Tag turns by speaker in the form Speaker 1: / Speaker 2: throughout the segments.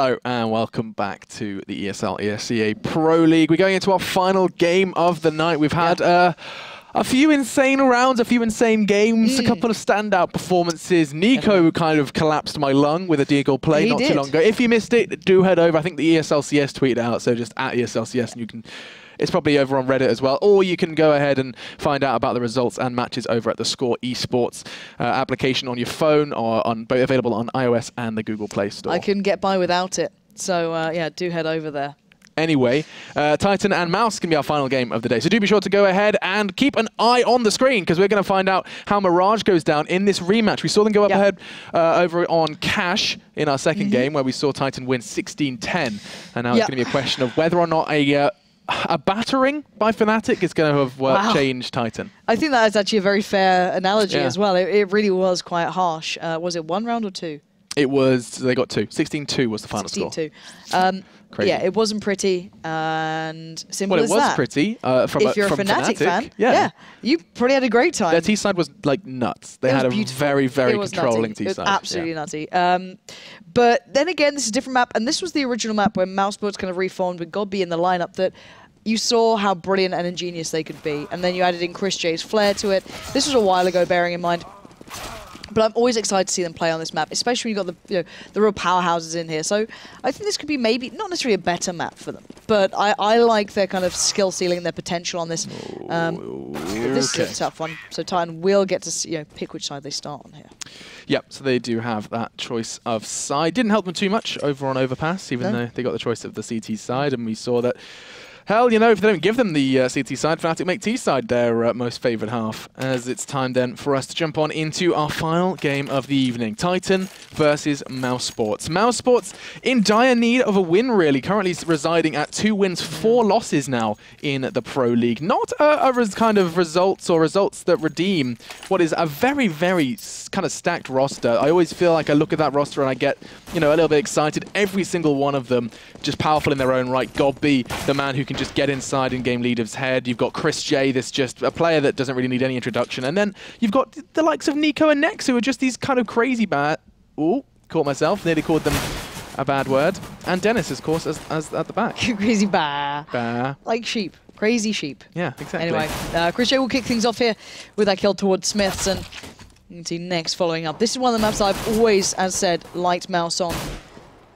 Speaker 1: Hello and welcome back to the ESL ESEA Pro League. We're going into our final game of the night. We've had a few insane rounds, a few insane games, a couple of standout performances. Nico kind of collapsed my lung with a deagle play not too long ago. If you missed it, do head over. I think the ESL CS tweeted out, so just at ESL CS, and you can. It's probably over on Reddit as well, or you can go ahead and find out about the results and matches over at theScore eSports application on your phone, or on both available on iOS and the Google Play Store.
Speaker 2: I couldn't get by without it, so yeah, do head over there.
Speaker 1: Anyway, Titan and Mouse can be our final game of the day. So do be sure to go ahead and keep an eye on the screen, because we're going to find out how Mirage goes down in this rematch. We saw them go up ahead over on Cash in our second game, where we saw Titan win 16-10. And now it's going to be a question of whether or not a battering by Fnatic is going to have changed Titan.
Speaker 2: I think that is actually a very fair analogy as well. It really was quite harsh. Was it 1 round or 2?
Speaker 1: It was, they got 2. 16-2 was the final score.
Speaker 2: 16-2. Yeah, it wasn't pretty, and simple as that.
Speaker 1: Well, it was pretty
Speaker 2: if you're a Fnatic fan. Yeah, you probably had a great time.
Speaker 1: Their T-side was like nuts. They had a very, very controlling T-side.
Speaker 2: It was absolutely nutty. But then again, this is a different map, and this was the original map where mousesports kind of reformed with Godby in the lineup, that you saw how brilliant and ingenious they could be, and then you added in Chris J's flair to it. This was a while ago, bearing in mind. But I'm always excited to see them play on this map, especially when you've got the real powerhouses in here. So I think this could be maybe not necessarily a better map for them, but I like their kind of skill ceiling and their potential on this. This is a tough one. So Titan will get to pick which side they start on here. Yep,
Speaker 1: so they do have that choice of side. Didn't help them too much over on Overpass, even though they got the choice of the CT side, and we saw that. Hell, if they don't give them the CT side, Fnatic make T side their most favoured half. As it's time then for us to jump on into our final game of the evening. Titan versus mousesports. Mousesports in dire need of a win, really. Currently residing at 2 wins, 4 losses now in the Pro League. Not kind of results that redeem what is a very, very kind of stacked roster. I always feel like I look at that roster and I get, a little bit excited. Every single one of them just powerful in their own right. Godby, the man who can just get inside in game leader's head. You've got Chris J, this just a player that doesn't really need any introduction. And then you've got the likes of Nico and Nex, who are just these kind of crazy bad. Ooh, caught myself. Nearly called them a bad word. And Dennis, of course, as at the back.
Speaker 2: Crazy bah.
Speaker 1: Bah.
Speaker 2: Like sheep. Crazy sheep.
Speaker 1: Yeah, exactly.
Speaker 2: Anyway, Chris J will kick things off here with that kill towards Smiths. And you can see Nex following up. This is one of the maps I've always, as said, liked Mouse on.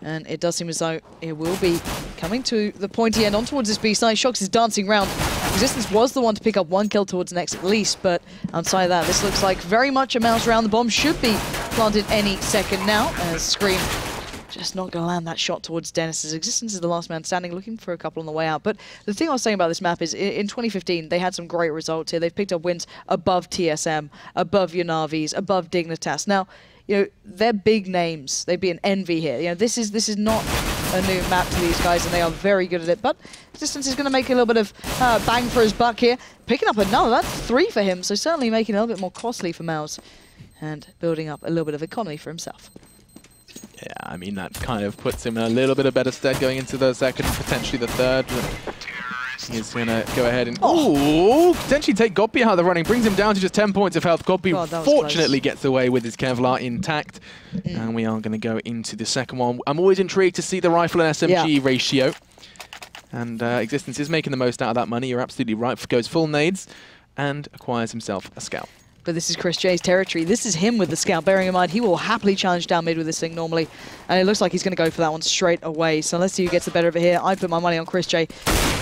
Speaker 2: And it does seem as though it will be coming to the pointy end on towards this B side. Shox is dancing around. Resistance was the one to pick up 1 kill towards Nex at least, but outside of that, this looks like very much a Mouse round. The bomb should be planted any second now, as Scream just not going to land that shot towards Dennis's. Existence is the last man standing, looking for a couple on the way out. But the thing I was saying about this map is, in 2015, they had some great results here. They've picked up wins above TSM, above Yanavis, above Dignitas. Now, they're big names. They'd be an envy here. This is not a new map to these guys, and they are very good at it. But Existence is going to make a little bit of bang for his buck here. Picking up another, that's 3 for him, so certainly making it a little bit more costly for Mouse, and building up a little bit of economy for himself.
Speaker 1: Yeah, I mean, that kind of puts him in a little bit of better stead going into the second, potentially the third. He's going to go ahead and potentially take Godby out of the running. Brings him down to just 10 points of health. Godby fortunately gets away with his Kevlar intact. And we are going to go into the second one. I'm always intrigued to see the rifle and SMG ratio. And Existence is making the most out of that money. You're absolutely right. Goes full nades and acquires himself a scout.
Speaker 2: But this is Chris J's territory. This is him with the scout. Bearing in mind, he will happily challenge down mid with this thing normally. And it looks like he's going to go for that one straight away. So let's see who gets the better of it here. I put my money on Chris J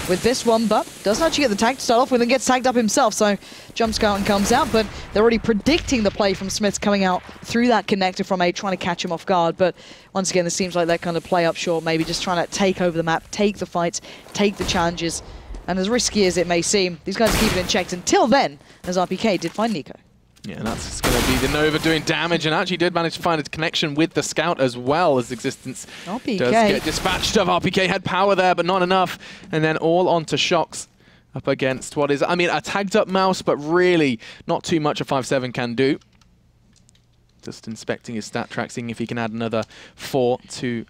Speaker 2: with this one, but doesn't actually get the tag to start off with and gets tagged up himself. So jump scout and comes out, but they're already predicting the play from Smiths coming out through that connector from A, trying to catch him off guard. But once again, this seems like that kind of play up short, maybe just trying to take over the map, take the fights, take the challenges. And as risky as it may seem, these guys keep it in check until then, as RPK did find Nico.
Speaker 1: Yeah, and that's going to be the Nova doing damage, and actually did manage to find a connection with the scout as well, as Existence does get dispatched of. RPK had power there, but not enough. And then all onto Shox up against what is, I mean, a tagged up Mouse, but really not too much a 5-7 can do. Just inspecting his stat track, seeing if he can add another 4 to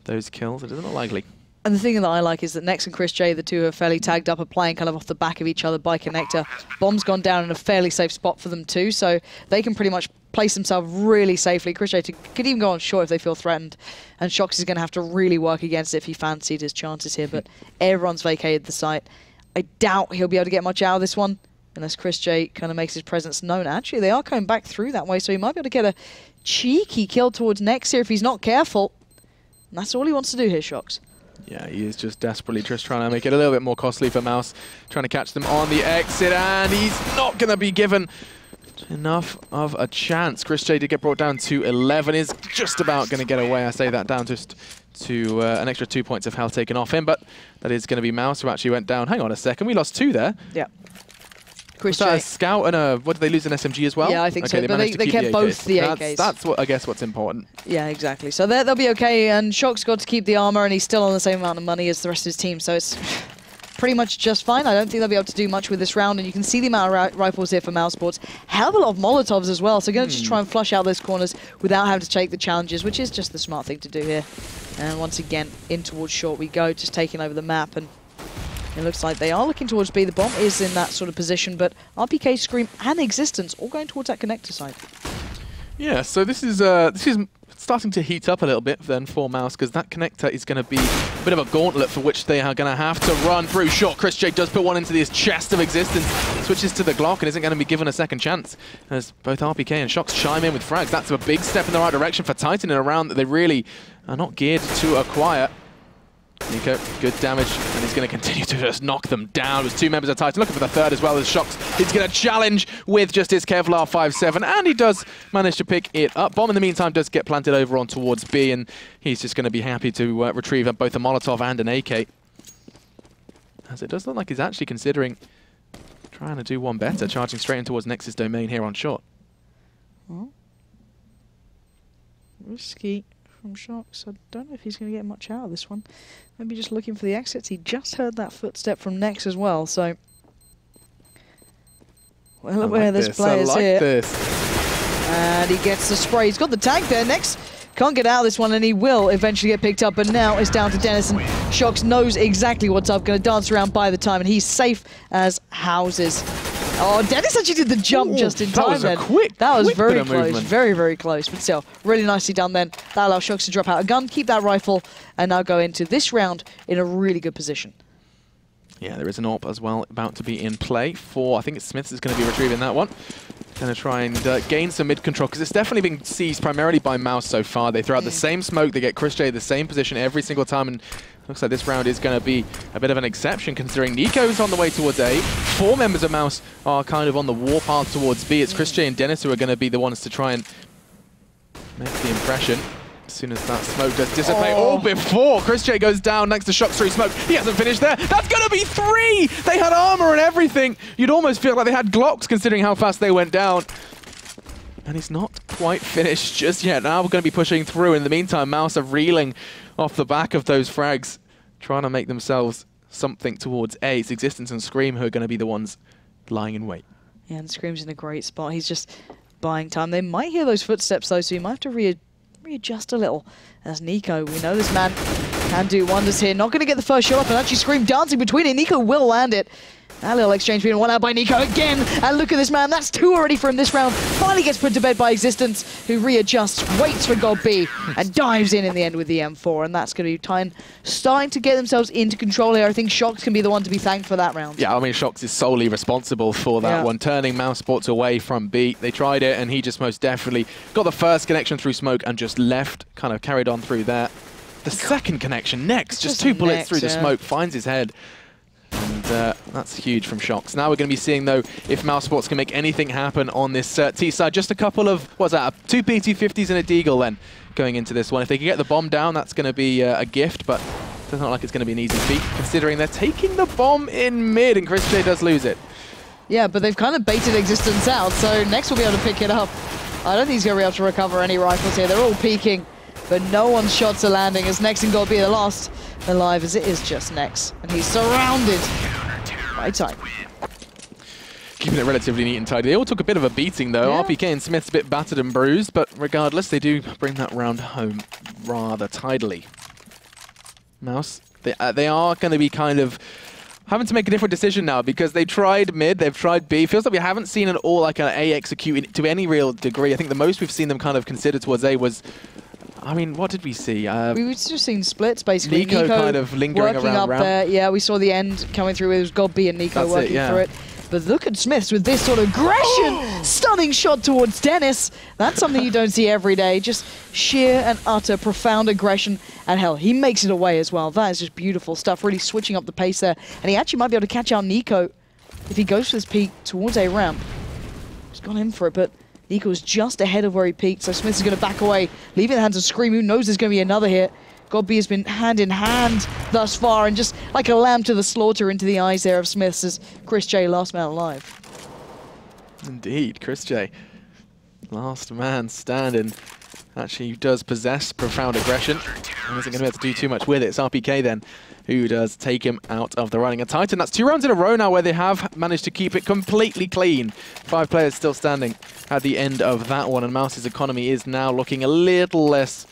Speaker 1: those kills. It doesn't look likely.
Speaker 2: And the thing that I like is that Nex and Chris J, the two are fairly tagged up, are playing kind of off the back of each other by connector. Bomb's gone down in a fairly safe spot for them too, so they can pretty much placed themselves really safely. Christian could even go on short if they feel threatened. And Shox is going to have to really work against it if he fancied his chances here. But everyone's vacated the site. I doubt he'll be able to get much out of this one unless Chris J kind of makes his presence known. Actually, they are coming back through that way, so he might be able to get a cheeky kill towards Nex here if he's not careful. And that's all he wants to do here, Shox.
Speaker 1: Yeah, he is just desperately just trying to make it a little bit more costly for Mouse, trying to catch them on the exit, and he's not going to be given enough of a chance. Chris J did get brought down to 11, is just about going to get away. I say that down just to an extra 2 points of health taken off him, but that is going to be Mouse who actually went down. Hang on a second, we lost 2 there.
Speaker 2: Yeah. Chris
Speaker 1: J.
Speaker 2: J.
Speaker 1: A scout and a, what did they lose, an SMG as well?
Speaker 2: Yeah, I think
Speaker 1: okay,
Speaker 2: so, but they kept both the AKs.
Speaker 1: That's what, I guess, what's important.
Speaker 2: Yeah, exactly. So they'll be okay, and Shox got to keep the armor, and he's still on the same amount of money as the rest of his team, so it's pretty much just fine. I don't think they'll be able to do much with this round, and you can see the amount of rifles here for mousesports. Hell of a lot of Molotovs as well, so going to just try and flush out those corners without having to take the challenges, which is just the smart thing to do here. And once again, in towards short we go, just taking over the map, and it looks like they are looking towards B. The bomb is in that sort of position, but RPK, Scream, and Existence all going towards that connector side. Yeah,
Speaker 1: so this is starting to heat up a little bit then for Mouse, because that connector is going to be a bit of a gauntlet for which they are going to have to run through. Short, Chris J does put one into his chest of Existence, switches to the Glock and isn't going to be given a second chance as both RPK and Shox chime in with frags. That's a big step in the right direction for Titan in a round that they really are not geared to acquire. Nico, good damage, and he's going to continue to just knock them down. There's 2 members of Titan looking for the third as well as Shox. He's going to challenge with just his Kevlar 5-7, and he does manage to pick it up. Bomb in the meantime does get planted over on towards B, and he's just going to be happy to retrieve both a Molotov and an AK. As it does look like he's actually considering trying to do one better, charging straight in towards Nexus domain here on short.
Speaker 2: Well, risky from Shox. I don't know if he's going to get much out of this one. Maybe just looking for the exits. He just heard that footstep from Nex as well, so well aware this player's here. And he gets the spray. He's got the tag there. Nex can't get out of this one, and he will eventually get picked up, but now it's down to Dennis, and Shox knows exactly what's up. Going to dance around by the time, and he's safe as houses. Oh, Dennis actually did the jump just in time then. That was very close, very, very close. But still, really nicely done then. That allows Shox to drop out a gun, keep that rifle, and now go into this round in a really good position.
Speaker 1: Yeah, there is an AWP as well about to be in play for, I think it's Smiths is going to be retrieving that one. Going to try and gain some mid-control, because it's definitely been seized primarily by Mouse so far. They throw out the same smoke, they get Chris J the same position every single time, and looks like this round is going to be a bit of an exception, considering Nico's on the way towards A. 4 members of Mouse are kind of on the warpath towards B. It's Chris J and Dennis who are going to be the ones to try and make the impression. As soon as that smoke does dissipate, before Chris J goes down next to Shox through smoke. He hasn't finished there. That's going to be 3! They had armor and everything. You'd almost feel like they had Glocks considering how fast they went down. And it's not quite finished just yet. Now we're going to be pushing through. In the meantime, Mouse are reeling off the back of those frags, trying to make themselves something towards A. It's Existence and Scream who are going to be the ones lying in wait. Yeah,
Speaker 2: and Scream's in a great spot. He's just buying time. They might hear those footsteps though, so he might have to readjust a little. As Nico, we know this man can do wonders here. Not going to get the first shot up, and actually Scream dancing between it. Nico will land it. That little exchange being one out by Nico again. And look at this man. That's 2 already from this round. Finally gets put to bed by Existence, who readjusts, waits for God B, and dives in the end with the M4. And that's going to be time starting to get themselves into control here. I think Shox can be the one to be thanked for that round.
Speaker 1: Yeah, I mean, Shox is solely responsible for that one, turning mousesports away from B. They tried it, and he just most definitely got the first connection through smoke and just left, kind of carried on through there. The second connection next, just 2 bullets through the smoke, finds his head. And that's huge from Shox. Now we're going to be seeing, though, if mousesports can make anything happen on this T side. Just a couple of, what's that, 2 P250s and a Deagle then going into this one. If they can get the bomb down, that's going to be a gift, but it doesn't look like it's going to be an easy feat, considering they're taking the bomb in mid, and Chris J does lose it. Yeah, but they've kind of baited Existence out, so Nex will be able to pick it up. I don't think he's going to be able to recover any rifles here. They're all peeking, but no one's shots are landing, as Nex and God be the last alive, as it is just Nex, and he's surrounded by Titan. Keeping it relatively neat and tidy. They all took a bit of a beating, though. Yeah. RPK and Smith's a bit battered and bruised, but regardless, they do bring that round home rather tidily. Mouse, they are going to be kind of having to make a different decision now because they tried mid, they've tried B. Feels like we haven't seen at all like an A execute to any real degree. I think the most we've seen them kind of consider towards A was, I mean, what did we see?
Speaker 2: We've just seen splits, basically.
Speaker 1: Nico kind of lingering
Speaker 2: working
Speaker 1: around
Speaker 2: up
Speaker 1: ramp.
Speaker 2: there. Yeah, we saw the end coming through. It was Godby and Nico working through it. But look at Smiths with this sort of aggression. Stunning shot towards Dennis. That's something you don't see every day. Just sheer and utter profound aggression. And hell, he makes it away as well. That is just beautiful stuff. Really switching up the pace there. And he actually might be able to catch out Nico if he goes for this peak towards A ramp. He's gone in for it, but Nico's just ahead of where he peaked. So Smiths is going to back away, leaving the hands of Scream, who knows there's going to be another hit. Godby has been hand in hand thus far, and just like a lamb to the slaughter into the eyes there of Smiths as Chris J, last man alive.
Speaker 1: Indeed, Chris J, last man standing. Actually does possess profound aggression and isn't going to be able to do too much with it. It's RPK then who does take him out of the running. And Titan, that's 2 rounds in a row now where they have managed to keep it completely clean. 5 players still standing at the end of that one, and Mouse's economy is now looking a little less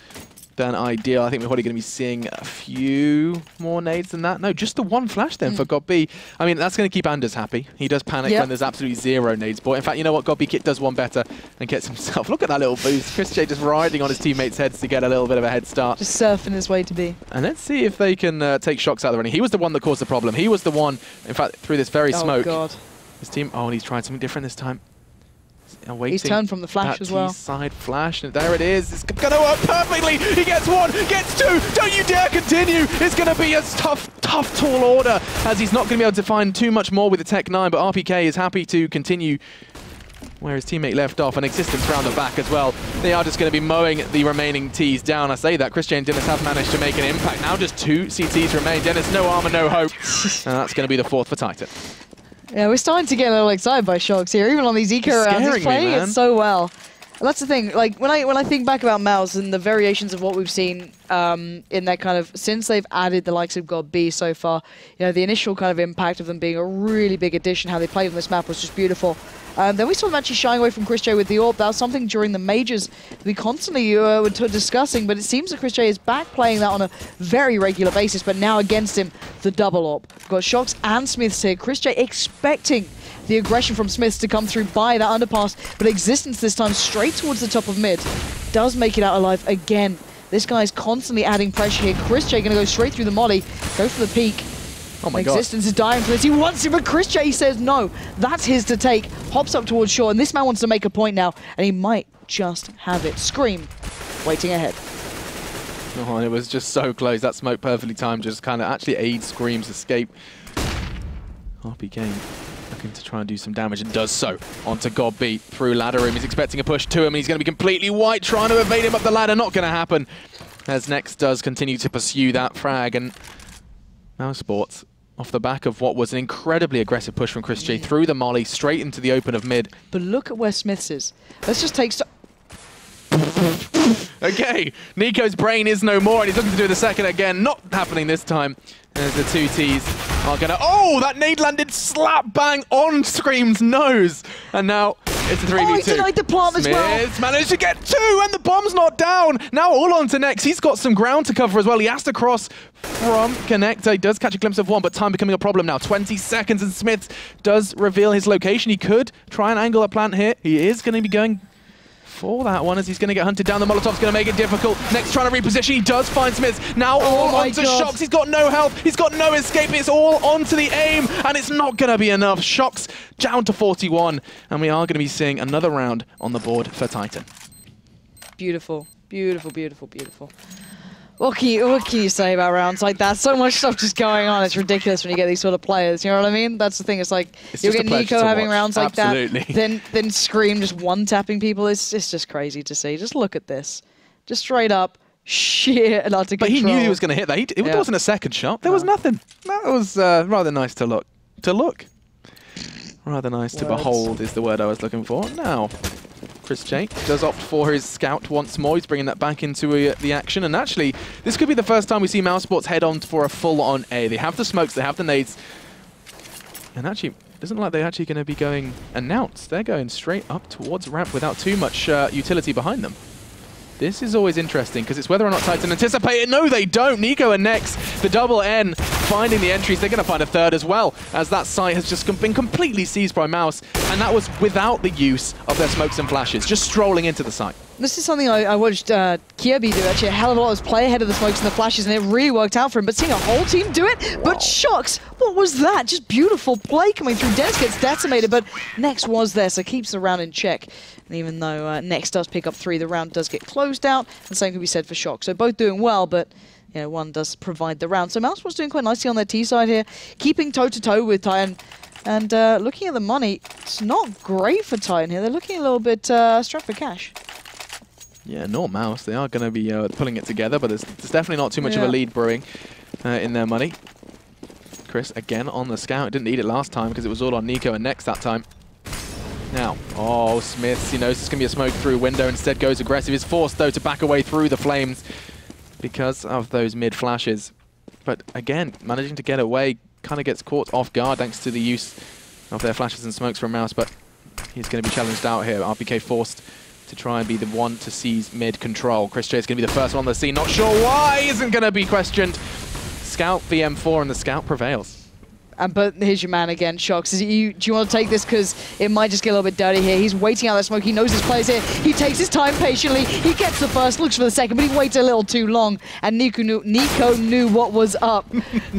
Speaker 1: than ideal. I think we're probably going to be seeing a few more nades than that. No, just the 1 flash then for Godby. I mean, that's going to keep Anders happy. He does panic when there's absolutely 0 nades. But in fact, you know what? Godby does one better and gets himself. Look at that little boost. Chris J just riding on his teammates' heads to get a little bit of a head start.
Speaker 2: Just surfing his way to B.
Speaker 1: And let's see if they can take Shox out of the running. He was the one that caused the problem. He was the one, in fact, through this very smoke.
Speaker 2: God.
Speaker 1: His team, and he's trying something different this time.
Speaker 2: He's turned from the flash as well.
Speaker 1: Side flash, and there it is. It's going to work perfectly. He gets 1, gets 2. Don't you dare continue. It's going to be a tough, tall order, as he's not going to be able to find too much more with the Tech 9, but RPK is happy to continue where his teammate left off, and Existence round the back as well. They are just going to be mowing the remaining Ts down. I say that, Chris J and Dennis have managed to make an impact. Now just 2 CTs remain. Dennis, no armor, no hope. And that's going to be the 4th for Titan.
Speaker 2: Yeah, we're starting to get a little excited by Shox here, even on these eco rounds. He's playing it so well. And that's the thing. Like when I think back about Mouse and the variations of what we've seen in that kind of since they've added the likes of Godby so far, you know, the initial kind of impact of them being a really big addition. How they played on this map was just beautiful. Then we saw them actually shying away from Chris J with the AWP. That was something during the majors we constantly were discussing, but it seems that Chris J is back playing that on a very regular basis, but now against him, the double AWP. We've got Shox and Smiths here. Chris J expecting the aggression from Smiths to come through by that underpass, but Existence this time straight towards the top of mid. Does make it out alive again. This guy is constantly adding pressure here. Chris J going to go straight through the molly, go for the peak.
Speaker 1: Oh my God.
Speaker 2: Existence is dying for this. He wants it, but Chris J says no. That's his to take. Hops up towards shore, and this man wants to make a point now, and he might just have it. Scream, waiting ahead.
Speaker 1: Oh, it was just so close. That smoke perfectly timed, just kind of actually aids Scream's escape. RPK looking to try and do some damage, and does so onto Godby through ladder room. He's expecting a push to him, and he's going to be completely white, trying to evade him up the ladder. Not going to happen, as Next does continue to pursue that frag, and mousesports, off the back of what was an incredibly aggressive push from Chris J through the molly, straight into the open of mid.
Speaker 2: But look at where Smiths is. Let's just take...
Speaker 1: Okay, Nico's brain is no more, and he's looking to do the second again. Not happening this time. As the 2 Ts are going to... Oh, that nade landed slap bang on Scream's nose. And now it's a 3v2.
Speaker 2: Oh, he denied the plant as well.
Speaker 1: Smiths managed to get 2, and the bomb's not down. Now all on to Next. He's got some ground to cover as well. He has to cross from Connector. He does catch a glimpse of 1, but time becoming a problem now. 20 seconds, and Smiths does reveal his location. He could try and angle a plant here. He is going to be going for that one, as he's going to get hunted down. The Molotov's going to make it difficult. Next trying to reposition. He does find Smiths. Now all onto Shox. He's got no health. He's got no escape. It's all onto the aim, and it's not going to be enough. Shox down to 41, and we are going to be seeing another round on the board for Titan.
Speaker 2: Beautiful. Beautiful, beautiful, beautiful. What can you say about rounds like that? So much stuff just going on. It's ridiculous when you get these sort of players. You know what I mean? That's the thing. It's like you get Nico having rounds like that, then Scream just one-tapping people. It's just crazy to see. Just look at this. Just straight up sheer and utter control.
Speaker 1: But he knew he was going to hit that. It wasn't a second shot. There was nothing. That was rather nice to look. Rather nice to behold is the word I was looking for. Now, Chris J does opt for his scout once more. He's bringing that back into the action. And actually, this could be the first time we see mousesports head on for a full-on A. They have the smokes, they have the nades. And actually, it doesn't look like they're actually going to be going announced. They're going straight up towards ramp without too much utility behind them. This is always interesting, because it's whether or not Titan anticipate it. No, they don't. Nico and Nex, the double N, finding the entries. They're going to find a third as well, as that site has just been completely seized by Mouse, and that was without the use of their smokes and flashes, just strolling into the site.
Speaker 2: This is something I watched Kirby do, actually. A hell of a lot was play ahead of the smokes and the flashes, and it really worked out for him. But seeing a whole team do it, but Shox, what was that? Just beautiful play coming through. Dennis gets decimated, but Nex was there, so keeps the round in check. And even though Nex does pick up 3, the round does get closed out. The same can be said for Shox. So both doing well, but you know, one does provide the round. So mousesports doing quite nicely on their T side here, keeping toe-to-toe with Titan. And looking at the money, it's not great for Titan here. They're looking a little bit strapped for cash.
Speaker 1: Yeah, nor Mouse. They are going to be pulling it together, but there's definitely not too much of a lead brewing in their money. Chris, again, on the scout. Didn't need it last time because it was all on Nico and Nex that time. Now, oh, Smiths, he knows it's going to be a smoke through window, instead goes aggressive. Is forced, though, to back away through the flames because of those mid flashes. But again, managing to get away, kind of gets caught off guard thanks to the use of their flashes and smokes from Mouse, but he's going to be challenged out here. RPK forced to try and be the one to seize mid control. Chris J is going to be the first one on the scene. Not sure why, isn't going to be questioned. Scout VM4 and the Scout prevails.
Speaker 2: But here's your man again, Shox. Do you want to take this? Because it might just get a little bit dirty here. He's waiting out that smoke. He knows his player's here. He takes his time patiently. He gets the first, looks for the second, but he waits a little too long. And Nico knew what was up.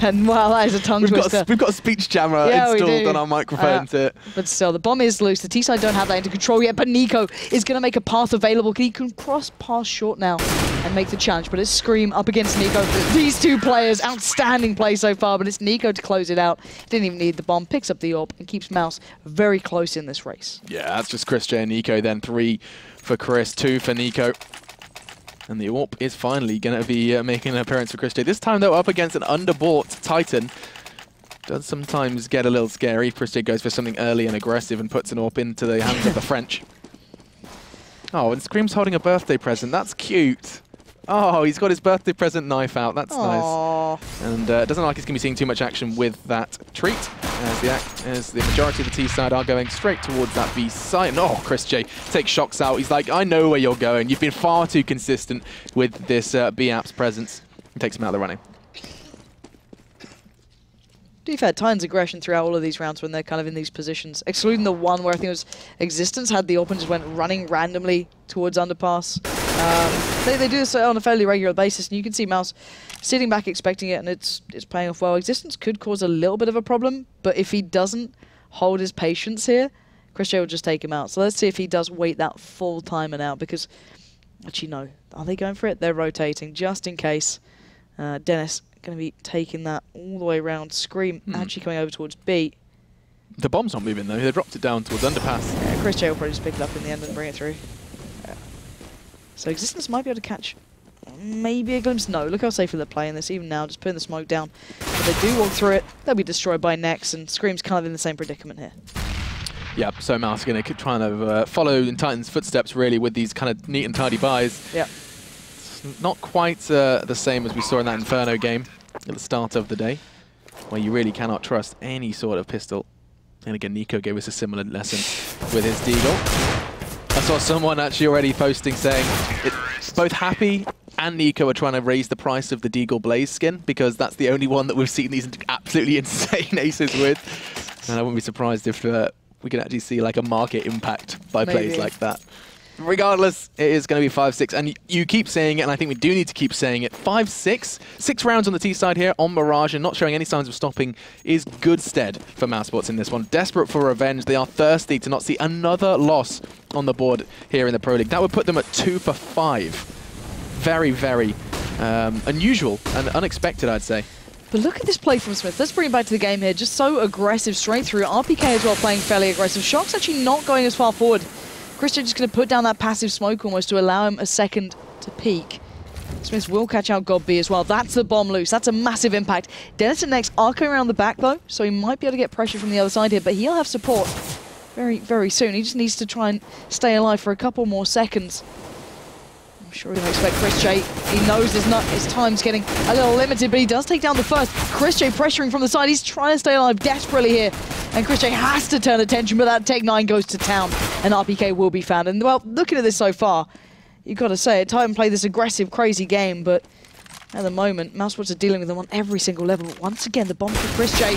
Speaker 2: And wow, that is a tongue twister.
Speaker 1: We've got a speech jammer installed on our microphones here.
Speaker 2: But still, the bomb is loose. The T-side don't have that into control yet, but Nico is going to make a path available. He can cross past short now and make the challenge, but it's Scream up against Nico. These two players, outstanding play so far, but it's Nico to close it out. Didn't even need the bomb, picks up the AWP and keeps Mouse very close in this race. Yeah,
Speaker 1: that's just Chris J and Nico then. 3 for Chris, 2 for Nico. And the AWP is finally going to be making an appearance for Chris J. This time, though, up against an underbought Titan. Does sometimes get a little scary. Chris J goes for something early and aggressive and puts an AWP into the hands of the French. Oh, and Scream's holding a birthday present. That's cute. Oh, he's got his birthday present knife out. That's nice. And it doesn't look like he's going to be seeing too much action with that treat, as the majority of the T side are going straight towards that B side. And oh, Chris J takes Shox out. He's like, I know where you're going. You've been far too consistent with this B app's presence. He takes him out of the running.
Speaker 2: You've had Titan's aggression throughout all of these rounds when they're kind of in these positions, excluding the one where I think it was Existence had the AWP and just went running randomly towards underpass. They do this on a fairly regular basis, and you can see Mouse sitting back expecting it, and it's playing off well. Existence could cause a little bit of a problem, but if he doesn't hold his patience here, Chris J will just take him out. So let's see if he does wait that full time and out, because actually no, are they going for it? They're rotating just in case. Dennis going to be taking that all the way around. Scream actually coming over towards B.
Speaker 1: The bomb's not moving though. They dropped it down towards underpass.
Speaker 2: Yeah, Chris J will probably just pick it up in the end and bring it through. Yeah. So Existence might be able to catch maybe a glimpse. No, look how safely they're playing this. Even now, just putting the smoke down. If they do walk through it, they'll be destroyed by Nex, and Scream's kind of in the same predicament here.
Speaker 1: Yeah, so Mouse going to try and follow in Titan's footsteps really with these kind of neat and tidy buys.
Speaker 2: Yeah.
Speaker 1: Not quite the same as we saw in that Inferno game at the start of the day, where you really cannot trust any sort of pistol. And again, Nico gave us a similar lesson with his Deagle. I saw someone actually already posting saying both Happy and Nico are trying to raise the price of the Deagle Blaze skin, because that's the only one that we've seen these absolutely insane aces with. And I wouldn't be surprised if we can actually see like a market impact by plays like that. Regardless, it is going to be 5-6, and you keep saying it, and I think we do need to keep saying it. 5-6, 6 rounds on the T side here on Mirage, and not showing any signs of stopping is good stead for mousesports in this one. Desperate for revenge, they are thirsty to not see another loss on the board here in the Pro League. That would put them at 2 for 5. Very, very unusual and unexpected, I'd say.
Speaker 2: But look at this play from Smith. Let's bring it back to the game here. Just so aggressive straight through. RPK as well playing fairly aggressive. Shox actually not going as far forward. Chris J just going to put down that passive smoke almost to allow him a second to peek. Smith will catch out God B as well. That's the bomb loose. That's a massive impact. Dennis and Nex are coming around the back though, so he might be able to get pressure from the other side here, but he'll have support very, very soon. He just needs to try and stay alive for a couple more seconds. I'm sure he doesn't expect Chris J. He knows his time's getting a little limited, but he does take down the first. Chris J pressuring from the side. He's trying to stay alive desperately here. And Chris J has to turn attention, but that Tech 9 goes to town, and RPK will be found. And, well, looking at this so far, you've got to say it. Titan played this aggressive, crazy game, but At the moment, mousesports are dealing with them on every single level. But once again, the bomb for chrisJ.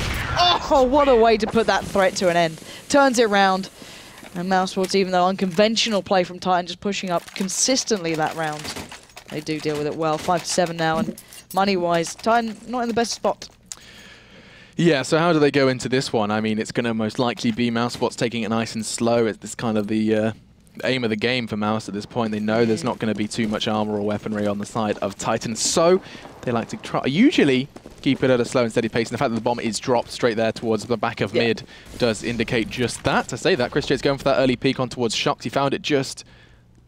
Speaker 2: Oh, what a way to put that threat to an end. Turns it around. And mousesports, even though unconventional play from Titan, just pushing up consistently that round. They do deal with it well. 5-7 now, and money-wise, Titan not in the best spot.
Speaker 1: Yeah, so how do they go into this one? I mean, it's going to most likely be mousesports taking it nice and slow. It's kind of the aim of the game for Mouse at this point. They know there's not going to be too much armor or weaponry on the side of Titan, so they like to try usually keep it at a slow and steady pace. And the fact that the bomb is dropped straight there towards the back of mid does indicate just that. To say that, chrisJ is going for that early peek on towards Shox. He found it just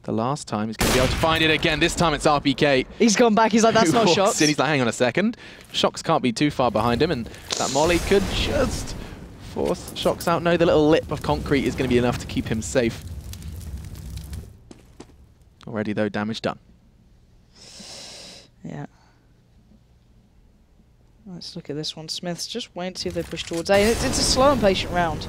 Speaker 1: the last time. He's going to be able to find it again. This time it's RPK.
Speaker 2: He's gone back. He's like, that's not Shox.
Speaker 1: And he's like, hang on a second. Shox can't be too far behind him, and that molly could just force Shox out. No, the little lip of concrete is going to be enough to keep him safe. Already, though, damage done.
Speaker 2: Yeah. Let's look at this one. Smiths just waiting to see if they push towards A. It's a slow and patient round.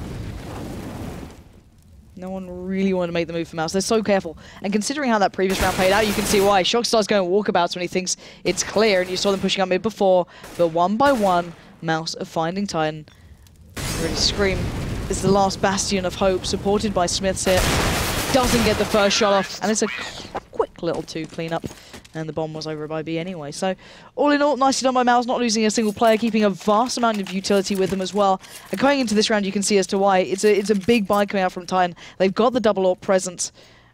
Speaker 2: No one really wanted to make the move for Mouse. They're so careful. And considering how that previous round played out, you can see why. Shox starts going walkabouts when he thinks it's clear, and you saw them pushing up mid before. But one by one, Mouse are finding Titan. Really, Scream is the last bastion of hope, supported by Smiths here. Doesn't get the first shot off, and it's a quick little 2 cleanup. And the bomb was over by B anyway. So, all in all, nicely done by Mouse, not losing a single player, keeping a vast amount of utility with them as well. And going into this round, you can see as to why. It's a big buy coming out from Titan. They've got the double AWP presence,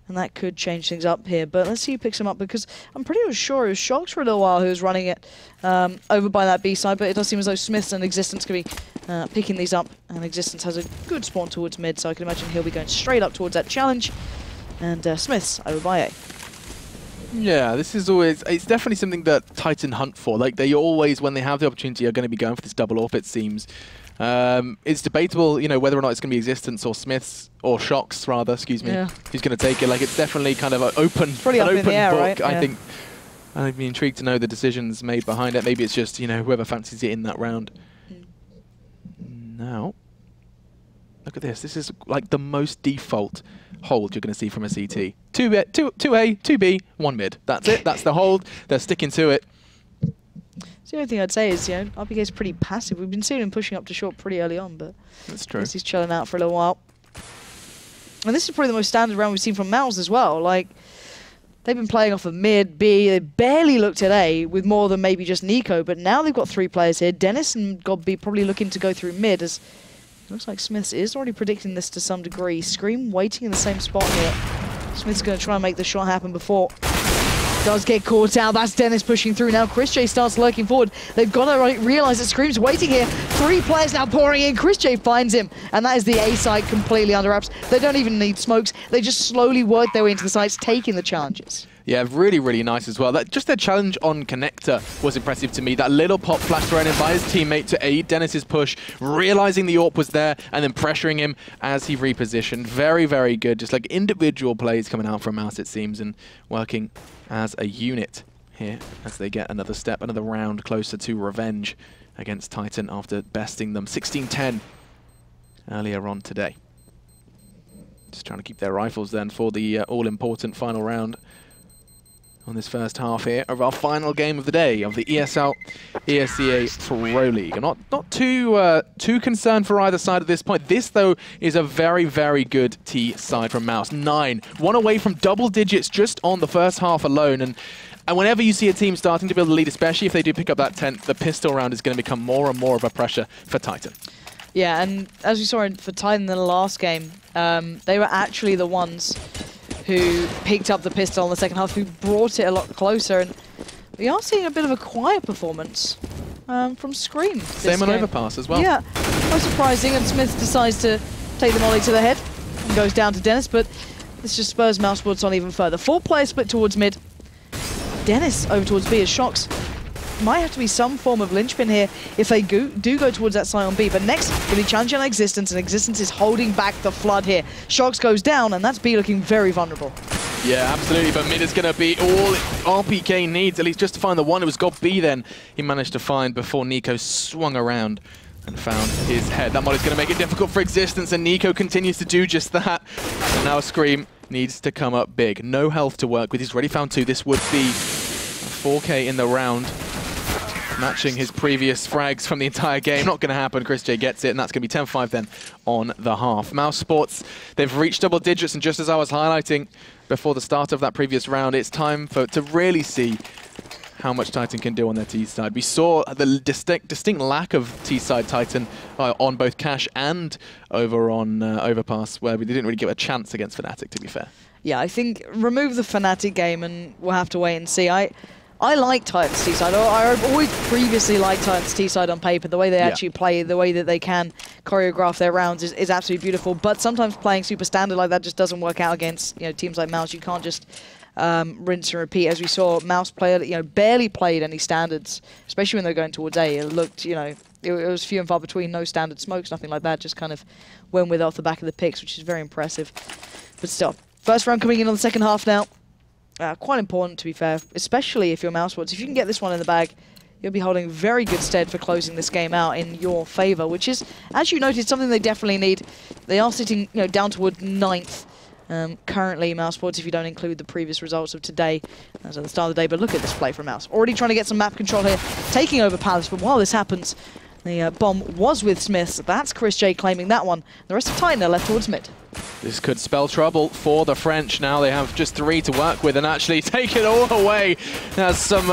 Speaker 2: and that could change things up here. But let's see who picks him up, because I'm pretty sure it was Shox for a little while who was running it over by that B side, but it does seem as though Smiths and Existence could be picking these up, and Existence has a good spawn towards mid, so I can imagine he'll be going straight up towards that challenge. And Smiths over by A.
Speaker 1: Yeah, this is always, it's definitely something that Titan hunt for. Like, they always, when they have the opportunity, are going to be going for this double AWP, it seems. It's debatable, you know, whether or not it's going to be Existence or Smiths, or Shox, rather, excuse me, who's going to take it. Like, it's definitely kind of an open,
Speaker 2: pretty up in the air,
Speaker 1: book,
Speaker 2: right?
Speaker 1: I think. I'd be intrigued to know the decisions made behind it. Maybe it's just, you know, whoever fancies it in that round. Now, look at this. This is like the most default hold you're going to see from a CT. 2A, 2B, 1 mid. That's it. That's the hold. They're sticking to it.
Speaker 2: So the only thing I'd say is, you know, RPK is pretty passive. We've been seeing him pushing up to short pretty early on, but
Speaker 1: that's true.
Speaker 2: He's chilling out for a little while. And this is probably the most standard round we've seen from Mouse as well. Like, they've been playing off of mid, B. They barely looked at A with more than maybe just Nico, but now they've got 3 players here. Dennis and Godby probably looking to go through mid, as looks like Smiths is already predicting this to some degree. Scream waiting in the same spot here. Smith's going to try and make the shot happen before. Does get caught out. That's Dennis pushing through now. chrisJ starts lurking forward. They've got to realise that Scream's waiting here. 3 players now pouring in. chrisJ finds him. And that is the A side completely under wraps. They don't even need smokes. They just slowly work their way into the sites, taking the challenges.
Speaker 1: Yeah, really, really nice as well. Just their challenge on Connector was impressive to me. That little pop flash thrown in by his teammate to aid Dennis's push, realizing the AWP was there, and then pressuring him as he repositioned. Very, very good. Just like individual plays coming out from Mouse, it seems, and working as a unit here as they get another step, another round closer to revenge against Titan after besting them 16-10 earlier on today. Just trying to keep their rifles then for the all-important final round on this first half here of our final game of the day of the ESL ESEA Pro League. I'm not too concerned for either side at this point. This, though, is a very, very good T side from Mouse. 9, 1 away from double digits just on the first half alone. And whenever you see a team starting to build a lead, especially if they do pick up that 10th, the pistol round is going to become more and more of a pressure for Titan.
Speaker 2: Yeah, and as we saw for Titan in the last game, they were actually the ones who picked up the pistol in the second half, who brought it a lot closer. And we are seeing a bit of a quiet performance from Scream.
Speaker 1: Same on Overpass as well.
Speaker 2: Yeah, not surprising. And Smith decides to take the molly to the head and goes down to Dennis, but this just spurs mousesports on even further. 4 players split towards mid. Dennis over towards B as Shox. Might have to be some form of linchpin here if they do go towards that side on B. But next, going to be challenging on Existence, and Existence is holding back the flood here. Shox goes down, and that's B looking very vulnerable.
Speaker 1: Yeah, absolutely, but mid is going to be all RPK needs, at least just to find the one. It was got B then he managed to find before Nico swung around and found his head. That mod is going to make it difficult for Existence, and Nico continues to do just that. And now Scream needs to come up big. No health to work with. He's already found 2. This would be 4K in the round. matching his previous frags from the entire game. Not going to happen. chrisJ gets it, and that's going to be 10-5 then on the half. mousesports, they've reached double digits, and just as I was highlighting before the start of that previous round, it's time to really see how much Titan can do on their T-side. We saw the distinct lack of T-side Titan on both Cash and over on Overpass, where we didn't really give a chance against Fnatic, to be fair.
Speaker 2: Yeah, I think remove the Fnatic game and we'll have to wait and see. I like Titan's T-side. I've always previously liked Titan's T-side on paper. The way they actually play, the way that they can choreograph their rounds is absolutely beautiful. But sometimes playing super standard like that just doesn't work out against teams like Mouse. You can't just rinse and repeat. As we saw, Mouse barely played any standards, especially when they're going towards A. It looked, it was few and far between. No standard smokes, nothing like that. Just kind of went with it off the back of the picks, which is very impressive. But still, first round coming in on the second half now. Quite important, to be fair, especially if you're mousesports. If you can get this one in the bag, you'll be holding very good stead for closing this game out in your favour, which is, as you noted, something they definitely need. They are sitting down toward 9th. Currently, mousesports, if you don't include the previous results of today, as at the start of the day. But look at this play from Mouse. Already trying to get some map control here, taking over Palace. But while this happens, the bomb was with Smiths. That's chrisJ claiming that one. The rest of Titan are left towards mid.
Speaker 1: This could spell trouble for the French. Now they have just 3 to work with and actually take it all away. As some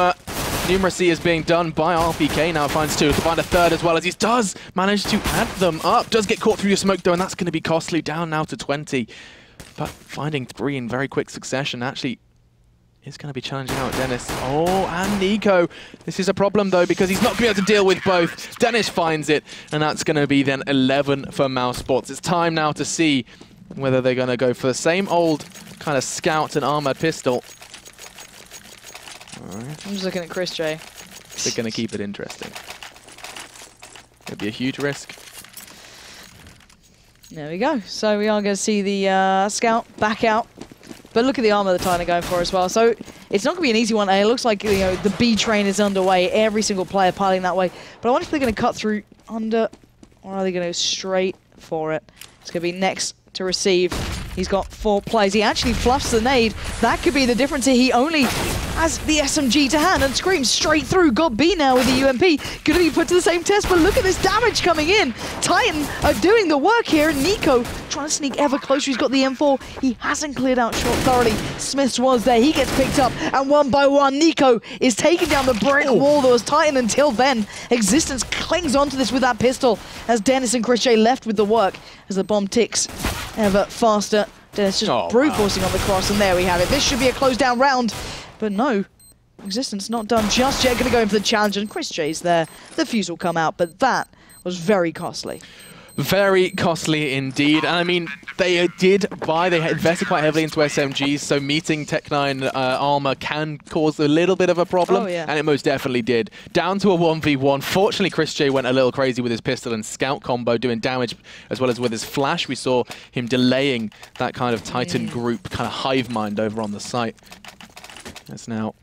Speaker 1: numeracy is being done by RPK. Now finds 2 to find a 3rd as well, as he does manage to add them up. Does get caught through your smoke though, and that's going to be costly. Down now to 20. But finding 3 in very quick succession actually is going to be challenging out Dennis. Oh, and Nico. This is a problem, though, because he's not going to be able to deal with both. Dennis finds it, and that's going to be then 11 for mousesports. It's time now to see whether they're going to go for the same old kind of scout and armored pistol. All right.
Speaker 2: I'm just looking at chrisJ.
Speaker 1: They're going to keep it interesting. It'd be a huge risk.
Speaker 2: There we go. So we are going to see the scout back out. But look at the armor the Titan are going for as well. So it's not going to be an easy one. It looks like the B train is underway. Every single player piling that way. But I wonder if they're going to cut through under, or are they going to go straight for it? It's going to be next to receive. He's got 4 plays. He actually fluffs the nade. That could be the difference here. He only has the SMG to hand and screams straight through. Got B now with the UMP. Going to be put to the same test, but look at this damage coming in. Titan are doing the work here, and Nico trying to sneak ever closer. He's got the M4. He hasn't cleared out short thoroughly. Smiths was there. He gets picked up, and one by one, Nico is taking down the brick wall that was Titan until then. Existence clings onto this with that pistol as Dennis and chrisJ left with the work as the bomb ticks ever faster. Dennis just brute forcing on the cross, and there we have it. This should be a closed down round, but no. Existence not done just yet. Going to go in for the challenge, and chrisJ's there. The fuse will come out, but that was very costly.
Speaker 1: Very costly indeed. And I mean, they invested quite heavily into SMGs, so meeting Tech9 armor can cause a little bit of a problem, and it most definitely did. Down to a 1v1. Fortunately, chrisJ went a little crazy with his pistol and scout combo, doing damage as well as with his flash. We saw him delaying that kind of Titan group, kind of hive mind over on the site. That's now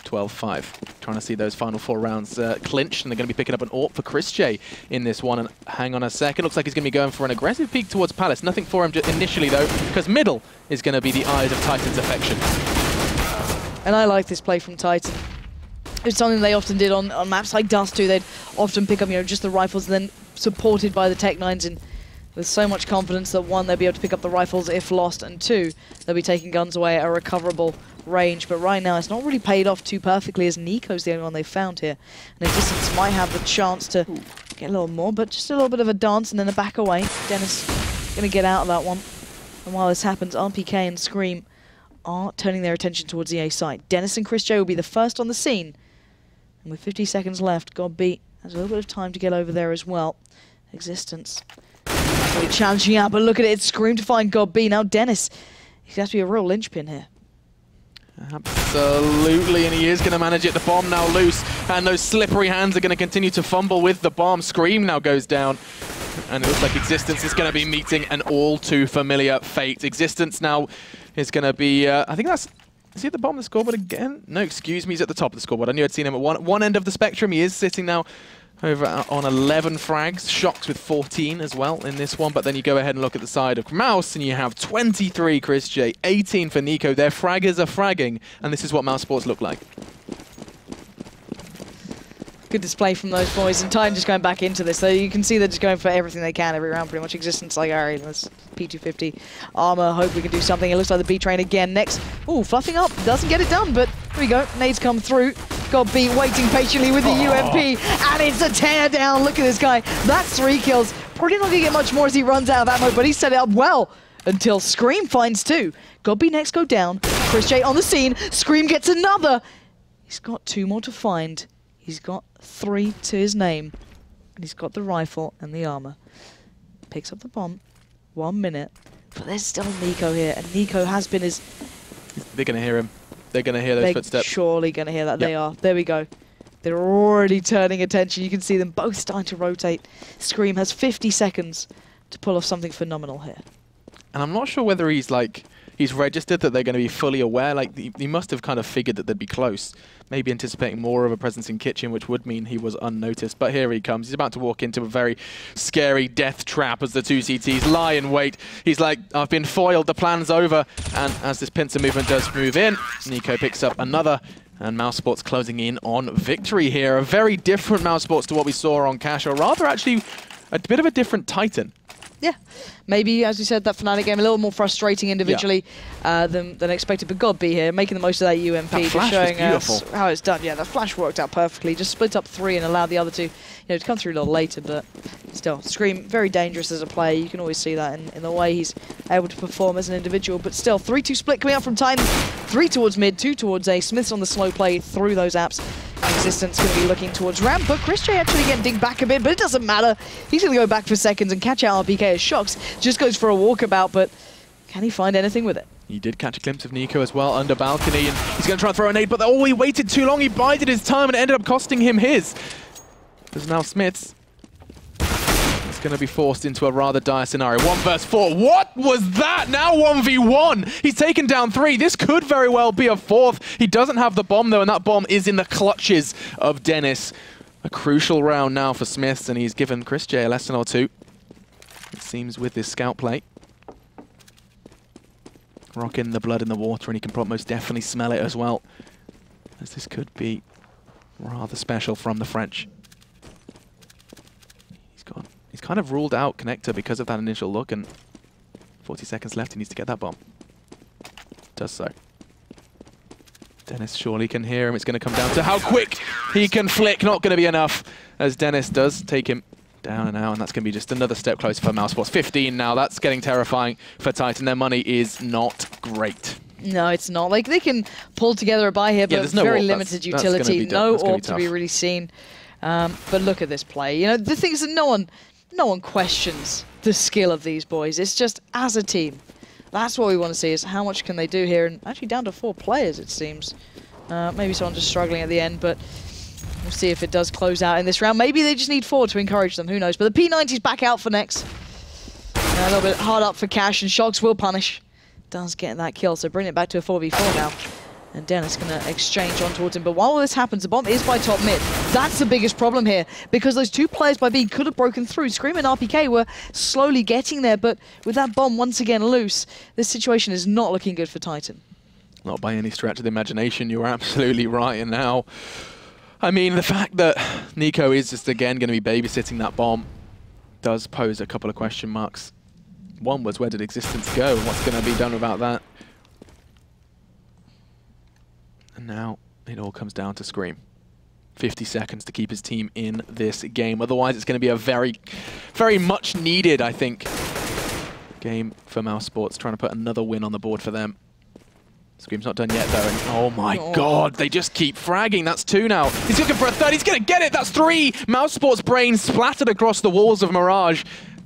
Speaker 1: 12-5. Trying to see those final 4 rounds clinched, and they're going to be picking up an AWP for chrisJ in this one. And hang on a second, looks like he's going to be going for an aggressive peek towards Palace. Nothing for him initially, though, because middle is going to be the eyes of Titan's affection.
Speaker 2: And I like this play from Titan. It's something they often did on maps like Dust 2. They'd often pick up just the rifles, and then supported by the Tech9s and with so much confidence that 1, they'll be able to pick up the rifles if lost, and 2, they'll be taking guns away at a recoverable range. But right now, it's not really paid off too perfectly, as Nico's the only one they've found here. And Existence might have the chance to get a little more, but just a little bit of a dance and then a back away. Dennis going to get out of that one. And while this happens, RPK and Scream are turning their attention towards the A site. Dennis and chrisJ will be the first on the scene. And with 50 seconds left, godb has a little bit of time to get over there as well. Existence really challenging out, but look at it. It's Scream to find godb. Now Dennis, he's got to be a real linchpin here.
Speaker 1: Absolutely, and he is going to manage it. The bomb now loose, and those slippery hands are going to continue to fumble with the bomb. Scream now goes down, and it looks like Existence is going to be meeting an all too familiar fate. Existence now is going to be, I think that's, is he at the bottom of the scoreboard again? No, excuse me, he's at the top of the scoreboard. I knew I'd seen him at one end of the spectrum. He is sitting now over on 11 frags. Shox with 14 as well in this one. But then you go ahead and look at the side of Mouse, and you have 23 chrisJ, 18 for Nico. Their fraggers are fragging, and this is what mousesports look like.
Speaker 2: Good display from those boys, and Titan just going back into this. So you can see they're just going for everything they can every round, pretty much. Existence like Ari, this P250 armor. Hope we can do something. It looks like the B train again. Next, ooh, fluffing up, doesn't get it done, but here we go. Nades come through. Got B waiting patiently with the UMP, and it's a tear down. Look at this guy. That's 3 kills. Probably not gonna get much more as he runs out of ammo, but he set it up well until Scream finds 2. Godby next go down. Chris J on the scene. Scream gets another. He's got 2 more to find. He's got 3 to his name. And he's got the rifle and the armor. Picks up the bomb. 1 minute. But there's still Nico here. And Nico has been his...
Speaker 1: They're going to hear him. They're going to hear those footsteps.
Speaker 2: They're surely going to hear that.
Speaker 1: Yep.
Speaker 2: They are. There we go. They're already turning attention. You can see them both starting to rotate. Scream has 50 seconds to pull off something phenomenal here.
Speaker 1: And I'm not sure whether he's registered that they're going to be fully aware. Like, he must have kind of figured that they'd be close. Maybe anticipating more of a presence in kitchen, which would mean he was unnoticed. But here he comes. He's about to walk into a very scary death trap as the 2 CTs lie in wait. He's like, I've been foiled, the plan's over. And as this pincer movement does move in, Nico picks up another. And mousesports closing in on victory here. A very different mousesports to what we saw on Cash, or rather actually a bit of a different Titan.
Speaker 2: Yeah, maybe, as you said, that Fnatic game a little more frustrating individually than expected, but Godby here, making the most of that UMP,
Speaker 1: that
Speaker 2: just showing us how it's done. Yeah, the flash worked out perfectly, just split up 3 and allowed the other 2 to come through a little later, but still, Scream, very dangerous as a player. You can always see that in the way he's able to perform as an individual, but still, 3-2 split coming out from Titan, 3 towards mid, 2 towards A. Smith's on the slow play through those apps. Existence going to be looking towards ramp, but Chris J actually getting dinged back a bit, but it doesn't matter. He's going to go back for seconds and catch out RPK as Shocks. Just goes for a walkabout, but can he find anything with it?
Speaker 1: He did catch a glimpse of Nico as well under balcony, and he's going to try and throw a nade, but oh, he waited too long. He bided his time, and it ended up costing him his. There's now Smiths. It's going to be forced into a rather dire scenario. 1 versus 4. What was that? Now 1v1. He's taken down 3. This could very well be a 4th. He doesn't have the bomb, though, and that bomb is in the clutches of Dennis. A crucial round now for Smiths, and he's given Chris J a lesson or 2. It seems with this scout play. Rocking the blood in the water, and he can most definitely smell it as well. As this could be rather special from the French. He's gone. He's kind of ruled out Connector because of that initial look, and 40 seconds left. He needs to get that bomb. Does so. Dennis surely can hear him. It's going to come down to how quick he can flick. Not going to be enough, as Dennis does take him down and out, and that's going to be just another step closer for mousesports. 15 now. That's getting terrifying for Titan. Their money is not great.
Speaker 2: No, it's not. Like, they can pull together a buy here, but
Speaker 1: no
Speaker 2: very
Speaker 1: AWP.
Speaker 2: limited utility. No AWP to be really seen. But look at this play. You know, the thing is that no one questions the skill of these boys. It's just as a team. That's what we want to see, is how much can they do here. And actually down to 4 players, it seems. Maybe someone just struggling at the end, but we'll see if it does close out in this round. Maybe they just need 4 to encourage them. Who knows? But the P90's back out for next. A little bit hard up for Cash, and Shocks will punish. Does get that kill, so bring it back to a 4v4 now. And Dennis going to exchange on towards him. But while all this happens, the bomb is by top mid. That's the biggest problem here, because those 2 players by B could have broken through. Scream and RPK were slowly getting there, but with that bomb once again loose, this situation is not looking good for Titan.
Speaker 1: Not by any stretch of the imagination. You're absolutely right. And now, I mean, the fact that Nico is just again going to be babysitting that bomb does pose a couple of question marks. One was, where did Existence go? What's going to be done about that? And now it all comes down to Scream. 50 seconds to keep his team in this game. Otherwise, it's going to be a very, very much needed, I think, game for mousesports, trying to put another win on the board for them. Scream's not done yet, though. And oh my god, they just keep fragging. That's 2 now. He's looking for a 3rd. He's going to get it. That's 3. mousesports brains splattered across the walls of Mirage.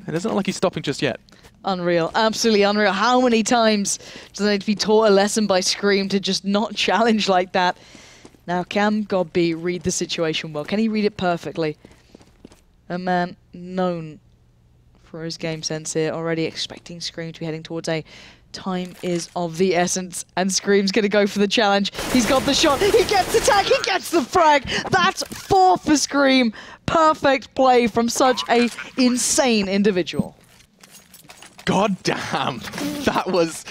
Speaker 1: It doesn't look like he's stopping just yet.
Speaker 2: Unreal, absolutely unreal. How many times do they need to be taught a lesson by Scream to just not challenge like that? Now, can Godby read the situation well? Can he read it perfectly? A man known for his game sense here, already expecting Scream to be heading towards A. Time is of the essence, and Scream's going to go for the challenge. He's got the shot, he gets the tag, he gets the frag. That's 4 for Scream. Perfect play from such a insane individual.
Speaker 1: God damn, that was...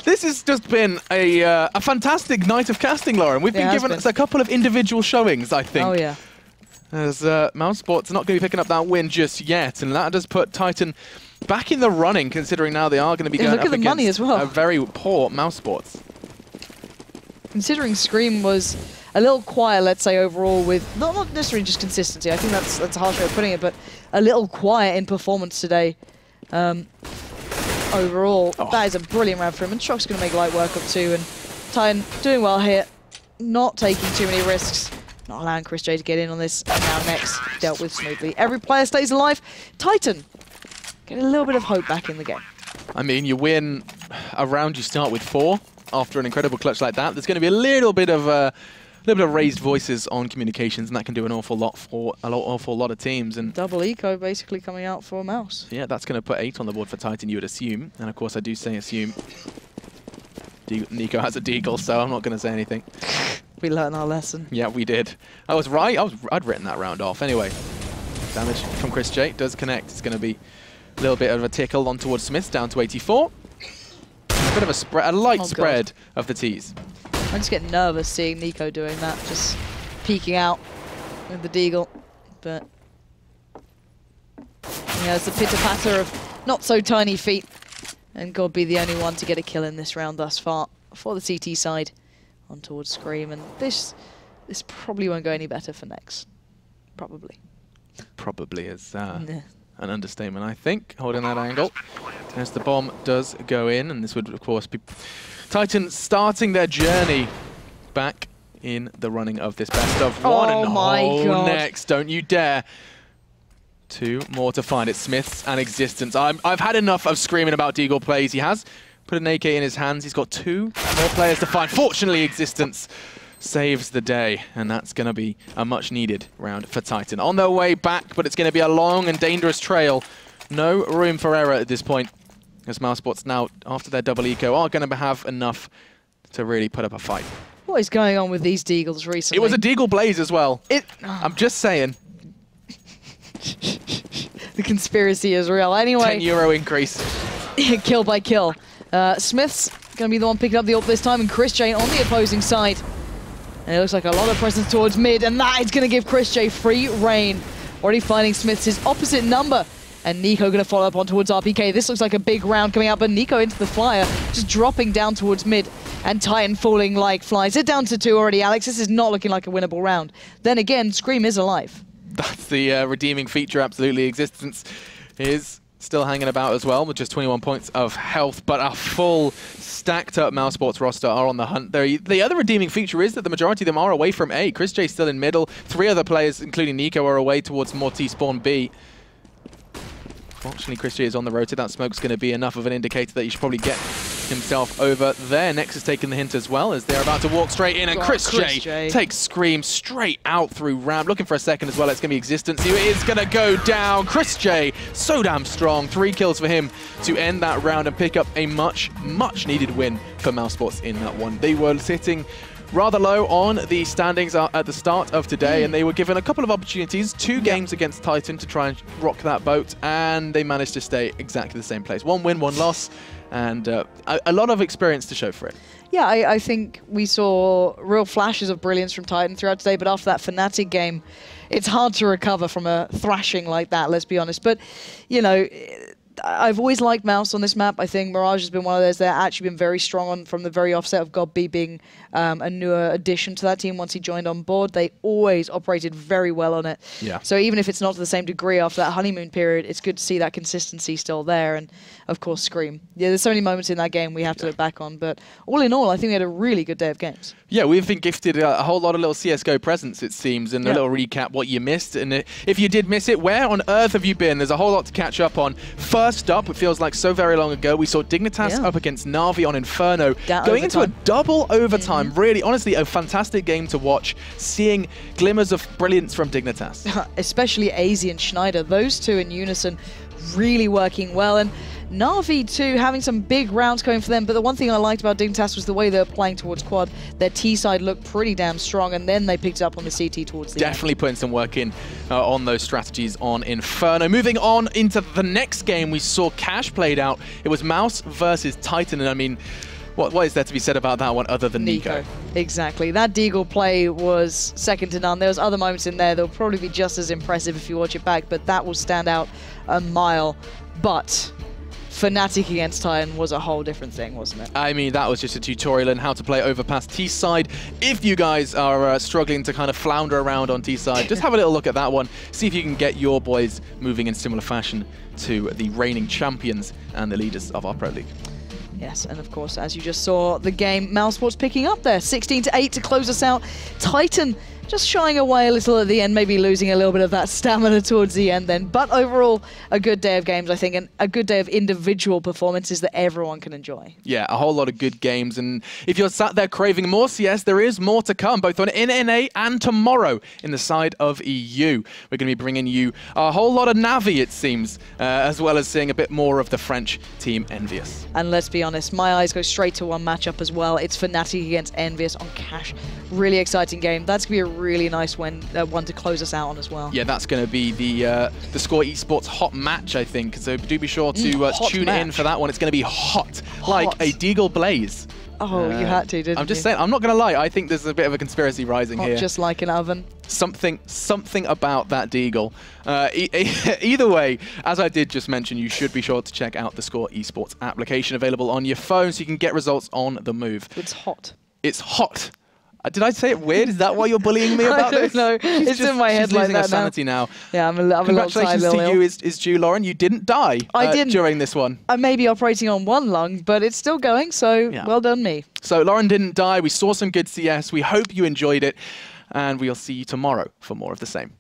Speaker 1: This has just been a fantastic night of casting, Lauren. We've been given a couple of individual showings, I think.
Speaker 2: Oh, yeah.
Speaker 1: as mousesports are not going to be picking up that win just yet, and that does put Titan back in the running, considering now they are going to be going up against money as well. A very poor mousesports.
Speaker 2: Considering Scream was a little quiet, let's say, overall, with not necessarily just consistency. I think that's a harsh way of putting it, but a little quiet in performance today. Overall, that is a brilliant round for him, and Shock's going to make light work of 2, and Titan doing well here, not taking too many risks, not allowing chrisJ to get in on this, and now next dealt with smoothly. Every player stays alive. Titan getting a little bit of hope back in the game.
Speaker 1: I mean, you win a round, you start with 4 after an incredible clutch like that. There's going to be a little bit of raised voices on communications, and that can do an awful lot for awful lot of teams. And
Speaker 2: double eco basically coming out for Mouse.
Speaker 1: Yeah, that's going to put 8 on the board for Titan, you would assume. And of course, I do say assume. Nico has a deagle, so I'm not going to say anything.
Speaker 2: We learned our lesson.
Speaker 1: Yeah, we did. I was right. I'd written that round off. Anyway, damage from chrisJ does connect. It's going to be a little bit of a tickle on towards Smith, down to 84. A bit of a spread, a light spread of the T's.
Speaker 2: I just get nervous seeing Nico doing that, just peeking out with the deagle. But yeah, it's a pitter-patter of not so tiny feet, and God be the only one to get a kill in this round thus far for the CT side on towards Scream. And this probably won't go any better for Nex. Probably.
Speaker 1: Probably is an understatement, I think, holding that angle. As the bomb does go in, and this would, of course, be Titan starting their journey back in the running of this best of one.
Speaker 2: Oh my God.
Speaker 1: Next, don't you dare. 2 more to find. It's Smith's and Existence. I've had enough of screaming about deagle plays. He has put an AK in his hands. He's got 2 more players to find. Fortunately, Existence saves the day, and that's going to be a much-needed round for Titan. On their way back, but it's going to be a long and dangerous trail. No room for error at this point, as mousesports now, after their double eco, are going to have enough to really put up a fight.
Speaker 2: What is going on with these deagles recently?
Speaker 1: It was a deagle blaze as well. I'm just saying.
Speaker 2: The conspiracy is real. Anyway,
Speaker 1: €10 increase.
Speaker 2: Kill by kill. Smith's going to be the one picking up the ult this time, and chrisJ on the opposing side. And it looks like a lot of presence towards mid, and that is going to give chrisJ free reign. Already finding Smith's his opposite number. And Nico going to follow up on towards RPK. This looks like a big round coming out, but Nico into the flyer, just dropping down towards mid, and Titan falling like flies. They're down to 2 already, Alex. This is not looking like a winnable round. Then again, Scream is alive.
Speaker 1: That's the redeeming feature, absolutely. Existence is still hanging about as well, with just 21 points of health, but a full stacked up mousesports roster are on the hunt. The other redeeming feature is that the majority of them are away from A. chrisJ still in middle. 3 other players, including Nico, are away towards more T-spawn B. Fortunately, chrisJ is on the road to that. Smoke's going to be enough of an indicator that he should probably get himself over there. Nex has taken the hint as well, as they're about to walk straight in, and chrisJ takes Scream straight out through ramp. Looking for a second as well. It's going to be Existence. He is going to go down. chrisJ, so damn strong. 3 kills for him to end that round and pick up a much needed win for mousesports in that one. They were sitting rather low on the standings at the start of today, and they were given a couple of opportunities, 2 games against Titan to try and rock that boat, and they managed to stay exactly the same place. 1 win, 1 loss, and a lot of experience to show for it.
Speaker 2: Yeah, I think we saw real flashes of brilliance from Titan throughout today, but after that Fnatic game, it's hard to recover from a thrashing like that, let's be honest. But, you know, I've always liked Mouse on this map. I think Mirage has been one of those that actually been very strong on from the very offset of God B being a newer addition to that team once he joined on board. They always operated very well on it. Yeah. So even if it's not to the same degree after that honeymoon period, it's good to see that consistency still there. And of course, Scream. Yeah, there's so many moments in that game we have to look back on. But all in all, I think we had a really good day of games. Yeah, we've been gifted a whole lot of little CSGO presents, it seems, and a little recap what you missed. And if you did miss it, where on earth have you been? There's a whole lot to catch up on. First up, it feels like so very long ago, we saw Dignitas up against Na'Vi on Inferno, going into a double overtime. Really, honestly, a fantastic game to watch, seeing glimmers of brilliance from Dignitas. Especially AZ and Schneider, those two in unison really working well. And Na'Vi too, having some big rounds going for them, but the one thing I liked about Dignitas was the way they were playing towards quad. Their T side looked pretty damn strong, and then they picked it up on the CT towards the end. Putting some work in on those strategies on Inferno. Moving on into the next game, we saw Cash played out. It was Mouse versus Titan, and I mean, what is there to be said about that one other than Nico? Exactly. That Deagle play was second to none. There was other moments in there that will probably be just as impressive if you watch it back, but that will stand out a mile. But Fnatic against Titan was a whole different thing, wasn't it?
Speaker 1: I mean, that was just a tutorial on how to play Overpass T-side. If you guys are struggling to kind of flounder around on T-side, just have a little look at that one. See if you can get your boys moving in similar fashion to the reigning champions and the leaders of our Pro League.
Speaker 2: Yes, and of course, as you just saw, the game, mousesports picking up there. 16-8 to close us out. Titan just shying away a little at the end, maybe losing a little bit of that stamina towards the end then. But overall, a good day of games, I think, and a good day of individual performances that everyone can enjoy. Yeah,
Speaker 1: a whole lot of good games. And if you're sat there craving more CS, there is more to come, both on NA and tomorrow in the side of EU. We're going to be bringing you a whole lot of Navi, it seems, as well as seeing a bit more of the French team Envious.
Speaker 2: And let's be honest, my eyes go straight to one matchup as well. It's Fnatic against Envious on Cash. Really exciting game. That's going to be a really nice one to close us out on as well.
Speaker 1: Yeah, that's going to be the theScore eSports hot match, I think. So do be sure to tune in for that one. It's going to be hot, like a Deagle Blaze.
Speaker 2: Oh, you had to, didn't you?
Speaker 1: I'm just saying, I'm not going to lie. I think there's a bit of a conspiracy rising here.
Speaker 2: Just like an oven.
Speaker 1: Something about that Deagle. Either way, as I did just mention, you should be sure to check out the theScore eSports application available on your phone so you can get results on the move.
Speaker 2: It's hot.
Speaker 1: It's hot. Did I say it weird? Is that why you're bullying me about this?
Speaker 2: No, it's just in my head like that now.
Speaker 1: Sanity now.
Speaker 2: Yeah, I'm a little
Speaker 1: Congratulations to you is due, Lauren. You didn't die during this one.
Speaker 2: I may be operating on one lung, but it's still going, so well done me.
Speaker 1: So Lauren didn't die. We saw some good CS. We hope you enjoyed it, and we'll see you tomorrow for more of the same.